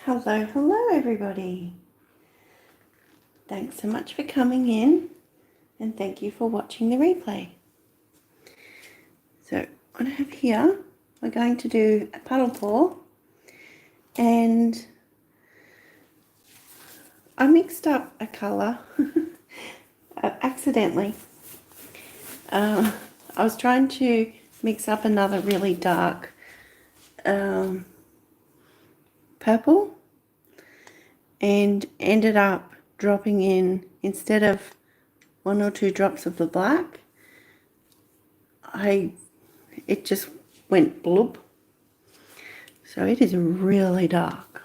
Hello, hello everybody. Thanks so much for coming in and thank you for watching the replay. So what I have here, we're going to do a puddle pour, and I mixed up a colour accidentally. I was trying to mix up another really dark purple and ended up dropping in, instead of 1 or 2 drops of the black, it just went bloop. So it is really dark.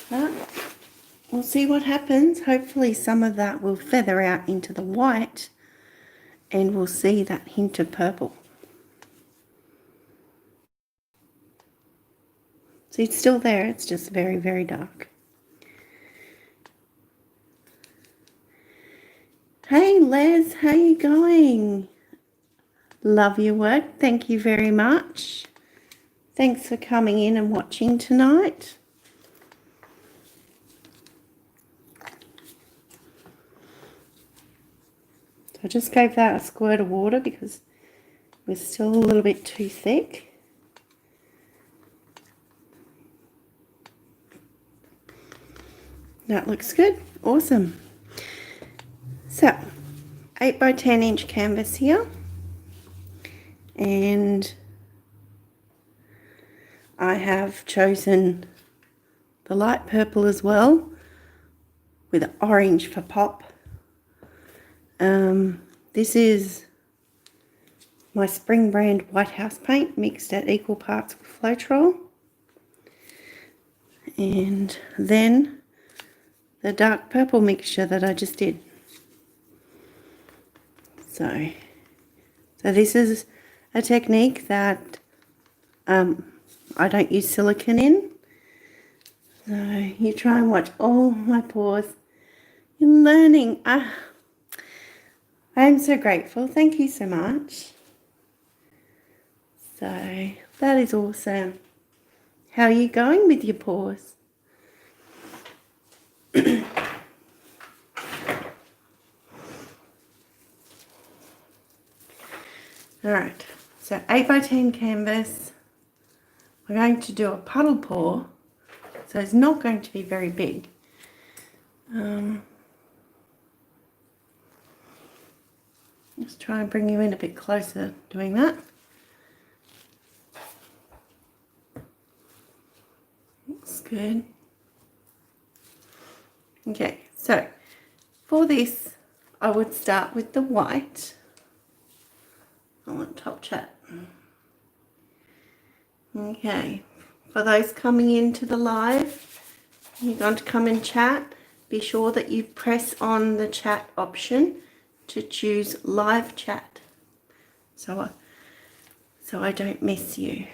But we'll see what happens. Hopefully some of that will feather out into the white and we'll see that hint of purple. See, it's still there, it's just very, very dark. Hey Les, how you going? Love your work, thank you very much. Thanks for coming in and watching tonight. So I just gave that a squirt of water because it was still a little bit too thick. That looks good, awesome. So 8 by 10 inch canvas here, and I have chosen the light purple as well with orange for pop. This is my Spring brand White House paint mixed at equal parts with Floetrol, and then the dark purple mixture that I just did. So this is a technique that I don't use silicone in. So you try and watch all my pours. You're learning. I am so grateful. Thank you so much. So that is awesome. How are you going with your pours? Alright, so 8 by 10 canvas. We're going to do a puddle pour, so it's not going to be very big. Let's try and bring you in a bit closer doing that. Looks good. Okay, so for this I would start with the white. I want top chat. Okay, for those coming into the live, you're going to come and chat. Be sure that you press on the chat option to choose live chat, so I don't miss you.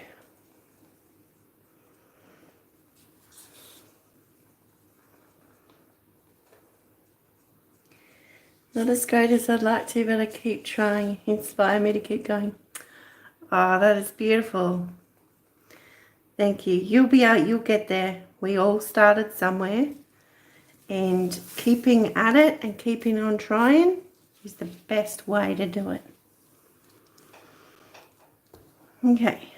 Not as great as I'd like to, but I keep trying. Inspire me to keep going. Ah, that is beautiful. Thank you. You'll be out, you'll get there. We all started somewhere, and keeping at it and keeping on trying is the best way to do it. Okay.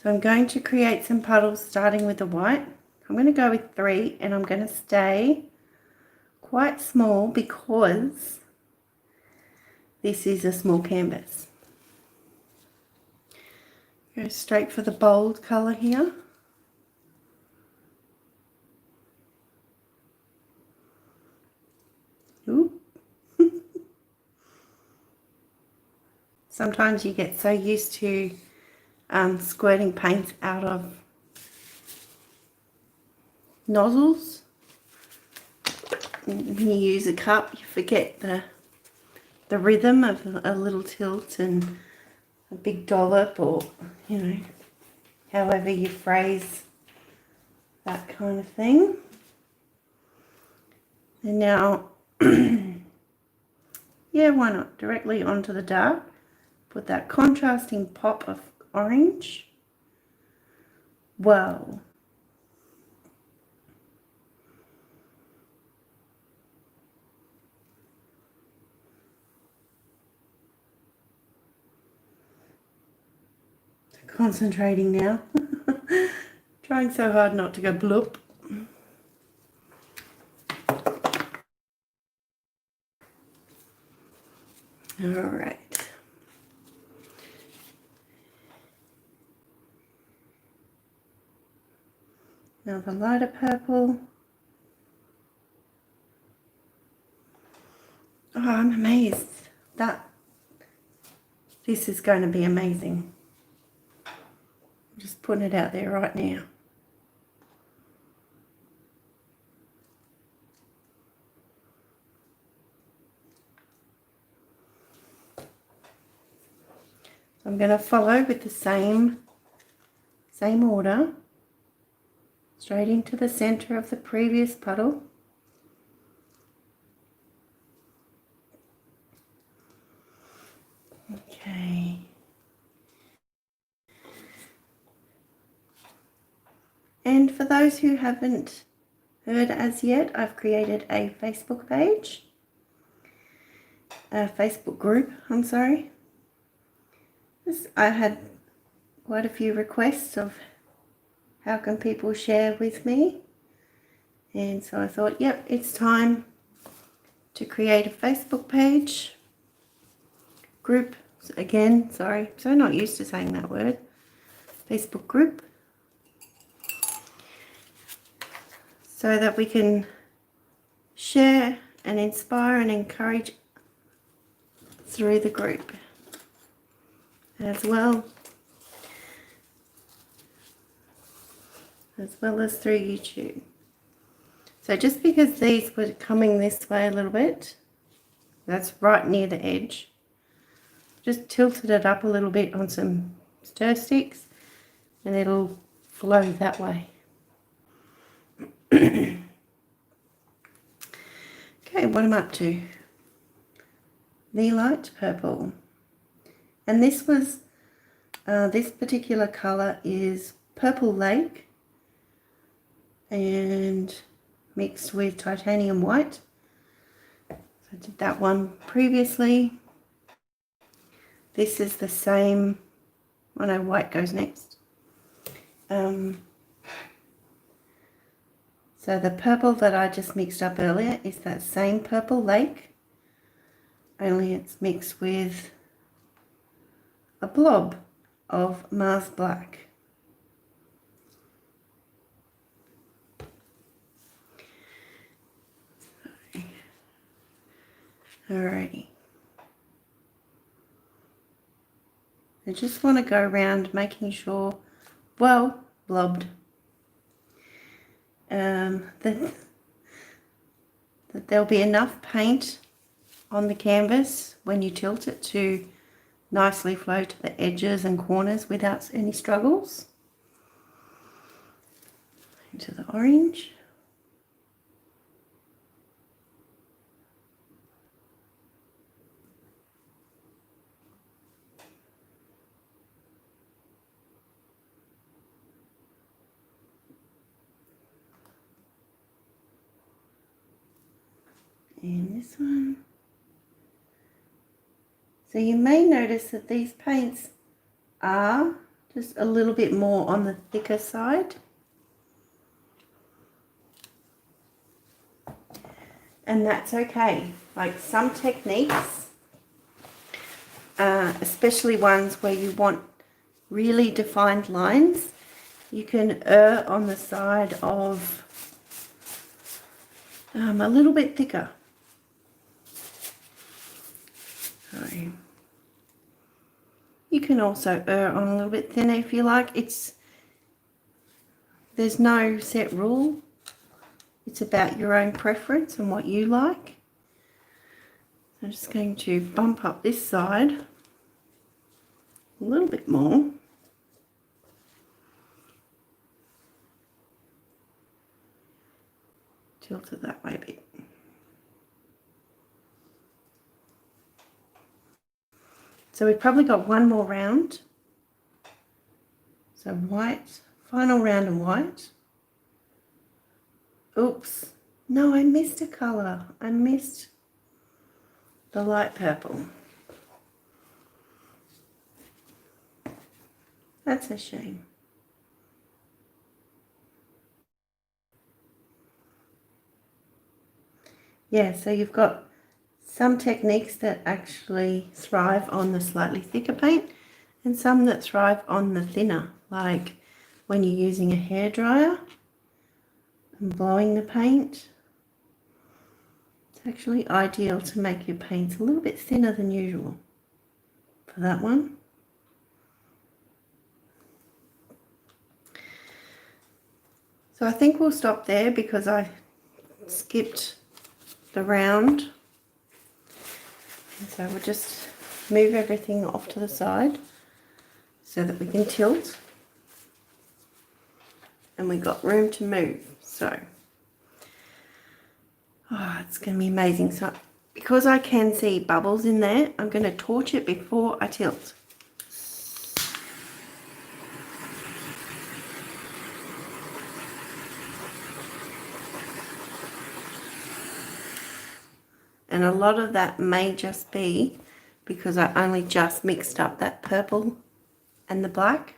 So I'm going to create some puddles starting with the white. I'm going to go with 3, and I'm going to stay quite small because this is a small canvas. Go straight for the bold colour here. Ooh. Sometimes you get so used to squirting paint out of nozzles. When you use a cup, you forget the rhythm of a little tilt and a big dollop, or, you know, however you phrase that kind of thing. And now, yeah, why not? Directly onto the dark. put that contrasting pop of orange. Wow. Concentrating now. Trying so hard not to go bloop. All right. Now the lighter purple. Oh, I'm amazed. This is going to be amazing. I'm just putting it out there right now. I'm going to follow with the same order, straight into the center of the previous puddle. Okay. And for those who haven't heard as yet, I've created a Facebook page, a Facebook group, I'm sorry. I had quite a few requests of how can people share with me, and so I thought, yep, it's time to create a Facebook page, group, again, sorry, so not used to saying that word, Facebook group, so that we can share and inspire and encourage through the group as well as through YouTube. So just because these were coming this way a little bit, that's right near the edge, just tilted it up a little bit on some stir sticks and it'll flow that way. Okay, what I'm up to, the light purple, and this was this particular color is Purple Lake and mixed with titanium white. So I did that one previously. This is the same. Oh no, white goes next. So the purple that I just mixed up earlier is that same Purple Lake, only it's mixed with a blob of Mars Black. Alrighty. I just want to go around making sure, well, blobbed, that there'll be enough paint on the canvas when you tilt it to nicely flow to the edges and corners without any struggles. Into the orange. And this one. So you may notice that these paints are just a little bit more on the thicker side. And that's okay. Like some techniques, especially ones where you want really defined lines, you can err on the side of a little bit thicker. Sorry. You can also err on a little bit thinner if you like. There's no set rule. It's about your own preference and what you like. I'm just going to bump up this side a little bit more. Tilt it that way a bit. So we've probably got one more round. So white, final round of white. Oops, no, I missed a colour. I missed the light purple. That's a shame. Yeah, so you've got some techniques that actually thrive on the slightly thicker paint and some that thrive on the thinner, like when you're using a hairdryer and blowing the paint. It's actually ideal to make your paints a little bit thinner than usual for that one. So I think we'll stop there because I skipped the round. And so we'll just move everything off to the side so that we can tilt. And we got room to move. So, it's going to be amazing. So because I can see bubbles in there, I'm going to torch it before I tilt. And a lot of that may just be because I only just mixed up that purple and the black.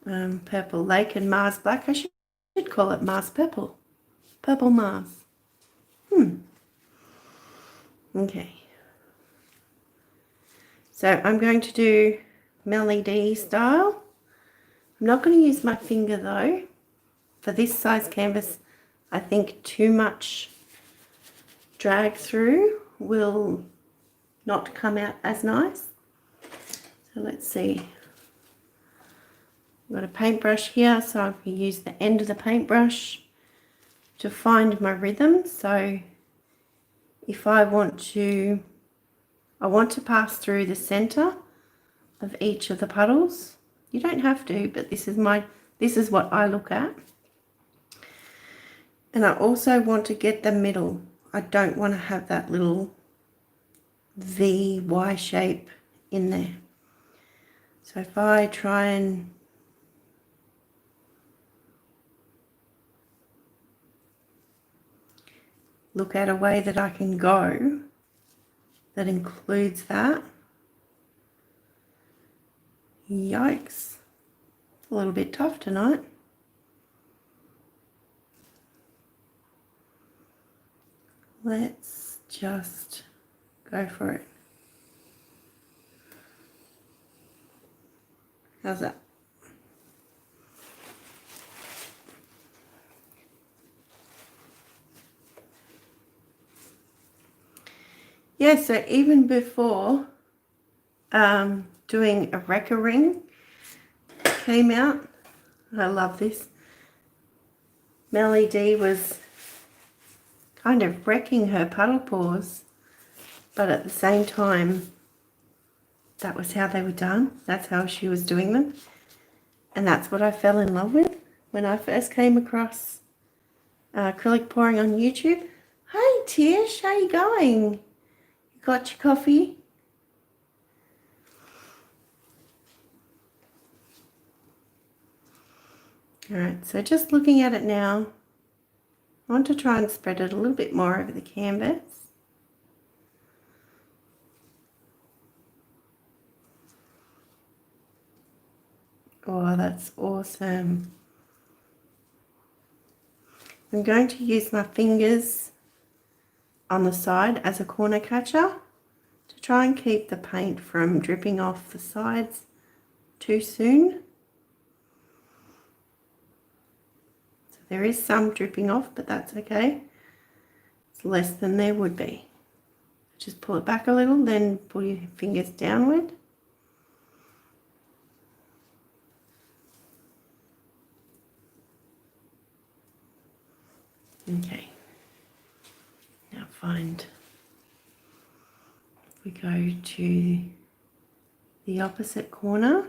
Purple Lake and Mars Black. I should call it Mars Purple. Purple Mars. Okay. So I'm going to do Melly D style. I'm not going to use my finger though. For this size canvas, I think too much drag through will not come out as nice. So let's see. I've got a paintbrush here, so I can use the end of the paintbrush to find my rhythm. So if I want to pass through the center of each of the puddles. You don't have to, but this is what I look at. And I also want to get the middle. I don't want to have that little V-Y shape in there. So if I try and look at a way that I can go that includes that. Yikes. A little bit tough tonight. Let's just go for it. How's that? Yeah, so even before doing a wrecker ring came out, I love this. Melly D was kind of wrecking her puddle paws, but at the same time, that was how they were done. That's how she was doing them. And that's what I fell in love with when I first came across acrylic pouring on YouTube. Hey Tish, how you going? You got your coffee? Alright, so just looking at it now, I want to try and spread it a little bit more over the canvas. Oh, that's awesome. I'm going to use my fingers on the side as a corner catcher to try and keep the paint from dripping off the sides too soon. So there is some dripping off, but that's okay. It's less than there would be. Just pull it back a little, then pull your fingers downward. Okay, now find, if we go to the opposite corner,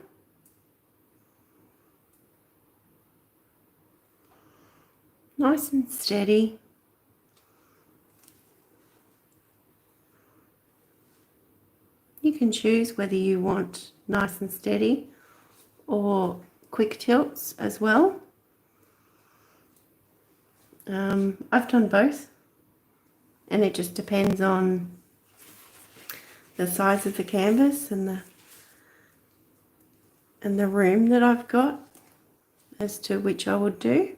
nice and steady. You can choose whether you want nice and steady or quick tilts as well. I've done both, and it just depends on the size of the canvas and the room that I've got as to which I would do.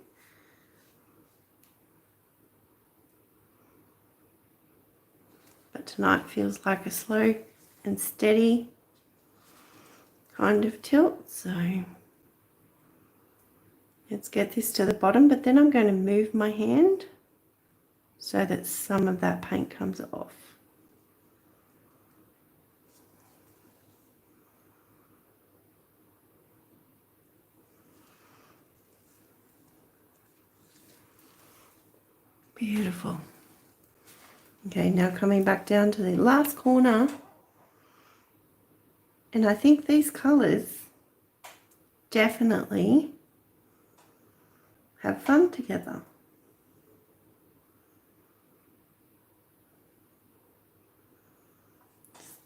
But tonight feels like a slow and steady kind of tilt, so let's get this to the bottom, but then I'm going to move my hand so that some of that paint comes off. Beautiful. Okay, now coming back down to the last corner, and I think these colours definitely have fun together.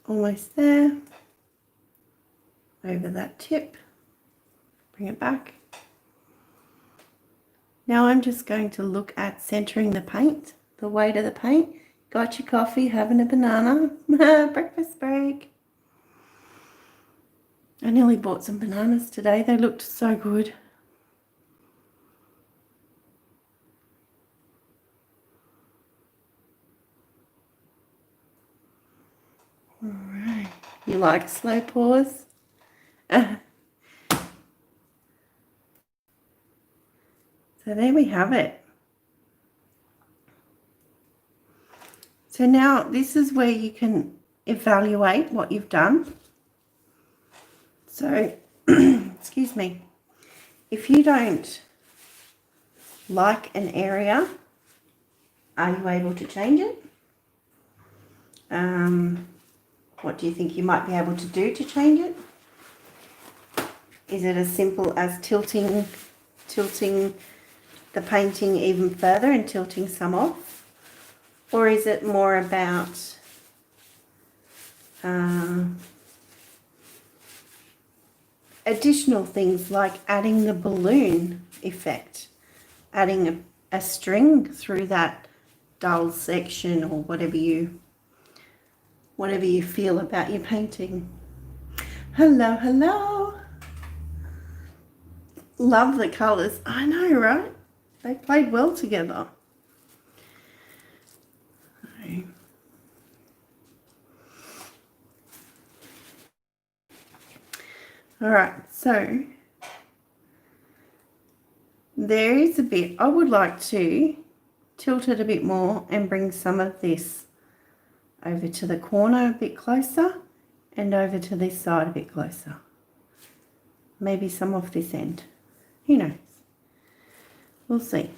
Almost there. Over that tip. Bring it back. Now I'm just going to look at centering the paint, the weight of the paint. Got your coffee, having a banana. Breakfast break. I nearly bought some bananas today. They looked so good. All right. You like slow pours? So there we have it. So now this is where you can evaluate what you've done. So, excuse me, if you don't like an area, are you able to change it? What do you think you might be able to do to change it? Is it as simple as tilting the painting even further and tilting some off? Or is it more about additional things like adding the balloon effect, adding a string through that dull section, or whatever you feel about your painting? Hello, hello. Love the colours. I know, right? They played well together. All right, so there is a bit, I would like to tilt it a bit more and bring some of this over to the corner a bit closer and over to this side a bit closer. Maybe some off this end. Who knows? We'll see.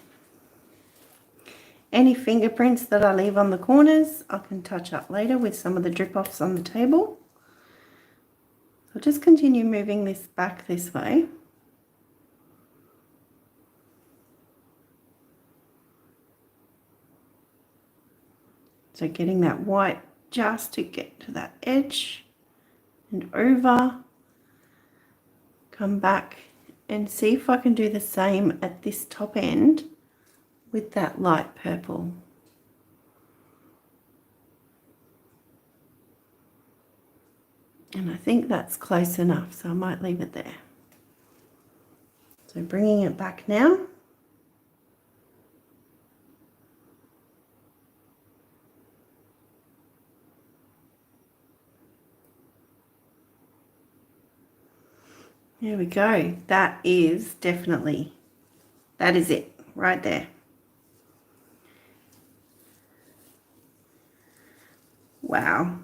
Any fingerprints that I leave on the corners, I can touch up later with some of the drip-offs on the table. I'll just continue moving this back this way. So getting that white just to get to that edge and over. Come back and see if I can do the same at this top end with that light purple. And I think that's close enough, so I might leave it there. So bringing it back now. There we go. That is definitely, that is it right there. Wow.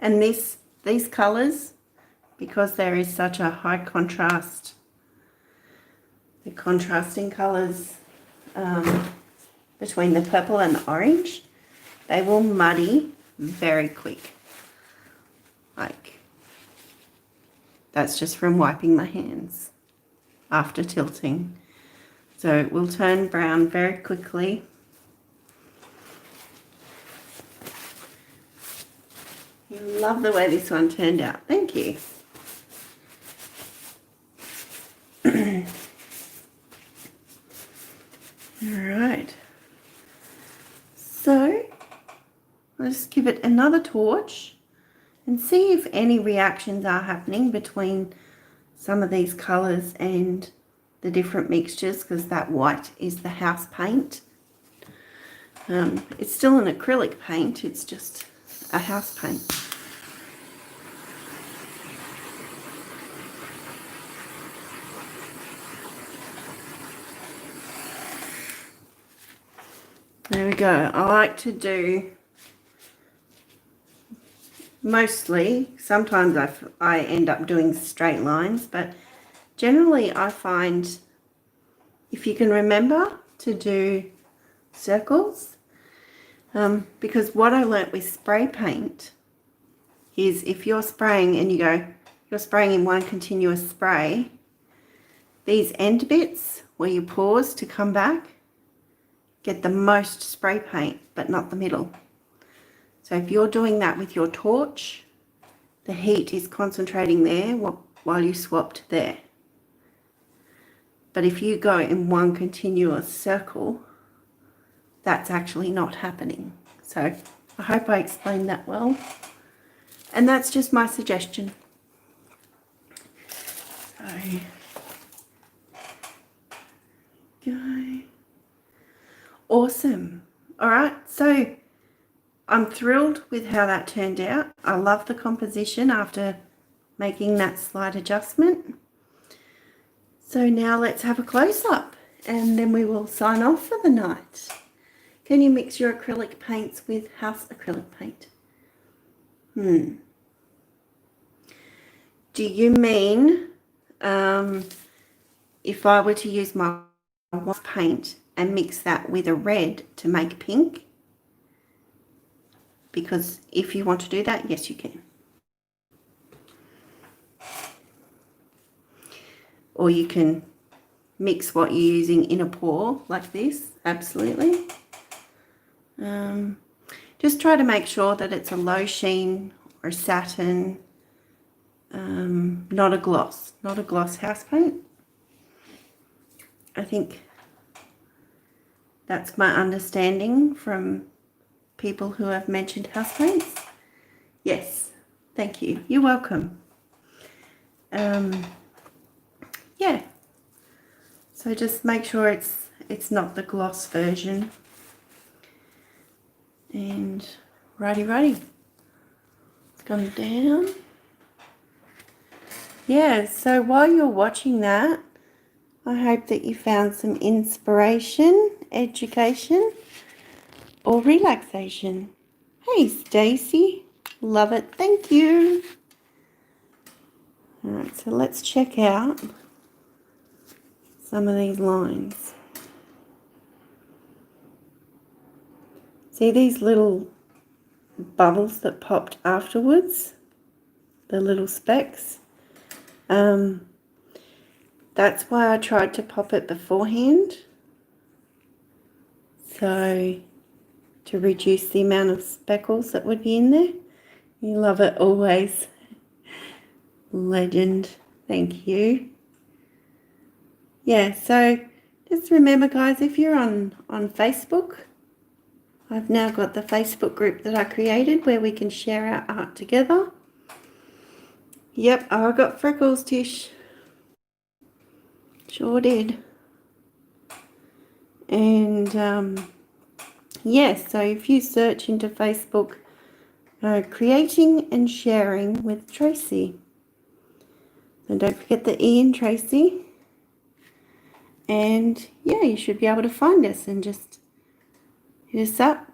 And these colors, because there is such a high contrast, the contrasting colors between the purple and the orange, they will muddy very quick. Like, that's just from wiping my hands after tilting. So it will turn brown very quickly. Love the way this one turned out. Thank you. Alright. So, I'll just give it another torch and see if any reactions are happening between some of these colours and the different mixtures, because that white is the house paint. It's still an acrylic paint, it's just a house paint. There we go. I like to do mostly, sometimes I end up doing straight lines, but generally I find if you can remember to do circles, because what I learnt with spray paint is if you're spraying and you're spraying in one continuous spray, these end bits where you pause to come back get the most spray paint, but not the middle. So if you're doing that with your torch, the heat is concentrating there while you swapped there. But if you go in one continuous circle, that's actually not happening. So I hope I explained that well. And that's just my suggestion. So, go. Awesome. All right, so I'm thrilled with how that turned out. I love the composition after making that slight adjustment. So now let's have a close-up and then we will sign off for the night. Can you mix your acrylic paints with house acrylic paint? Do you mean if I were to use my white paint and mix that with a red to make pink? Because if you want to do that, yes, you can. Or you can mix what you're using in a pour like this, absolutely. Just try to make sure that it's a low sheen or satin, not a gloss house paint. I think that's my understanding from people who have mentioned house paints. Yes, thank you. You're welcome. Yeah. So just make sure it's not the gloss version. And righty. It's gone down. Yeah, so while you're watching that, I hope that you found some inspiration, education, or relaxation. Hey, Stacy. Love it. Thank you. All right, so let's check out some of these lines. See these little bubbles that popped afterwards? The little specks? That's why I tried to pop it beforehand. So, to reduce the amount of speckles that would be in there. You love it always. Legend. Thank you. Yeah, so just remember, guys, if you're on Facebook, I've now got the Facebook group that I created where we can share our art together. Yep, I got freckles, Tish. Sure did. And yeah, so if you search into Facebook, creating and sharing with Tracy. And don't forget the E in Tracy. And yeah, you should be able to find us and just hit us up.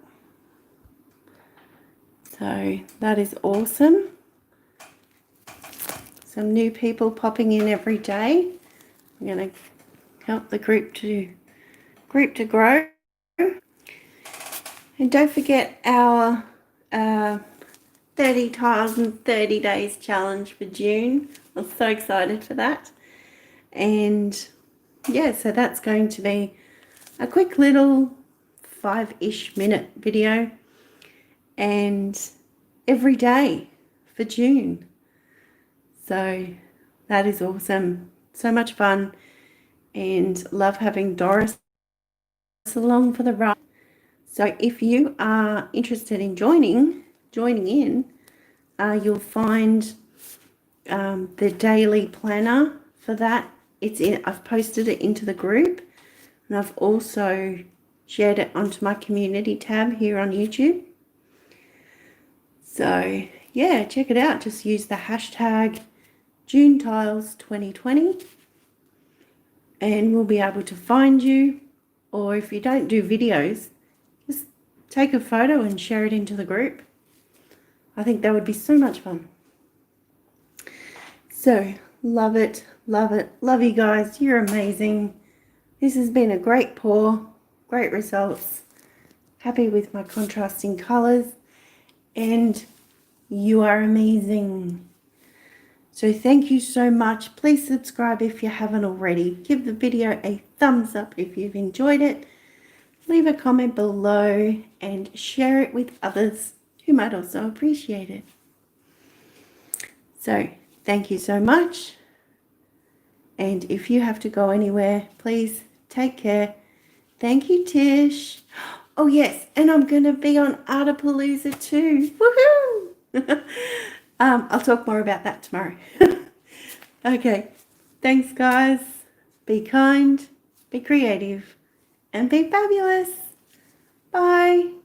So that is awesome. Some new people popping in every day. I'm going to help the group to grow. And don't forget our 30 tiles in 30 days challenge for June. I'm so excited for that. And yeah, so that's going to be a quick little 5-ish minute video. And every day for June. So that is awesome. So much fun, and love having Doris along for the ride. So if you are interested in joining in, you'll find the daily planner for that. I've posted it into the group, and I've also shared it onto my community tab here on YouTube. So yeah, check it out. Just use the hashtag JuneTiles2020 and we'll be able to find you. Or if you don't do videos, just take a photo and share it into the group. I think that would be so much fun. So love it, love it, love you guys. You're amazing. This has been a great pour, great results. Happy with my contrasting colors, and you are amazing. So thank you so much. Please subscribe if you haven't already. Give the video a thumbs up if you've enjoyed it. Leave a comment below and share it with others who might also appreciate it. So thank you so much. And if you have to go anywhere, please take care. Thank you, Tish. Oh yes, and I'm going to be on Artapalooza too. Woohoo! I'll talk more about that tomorrow. Okay, thanks guys. Be kind, be creative, and be fabulous. Bye.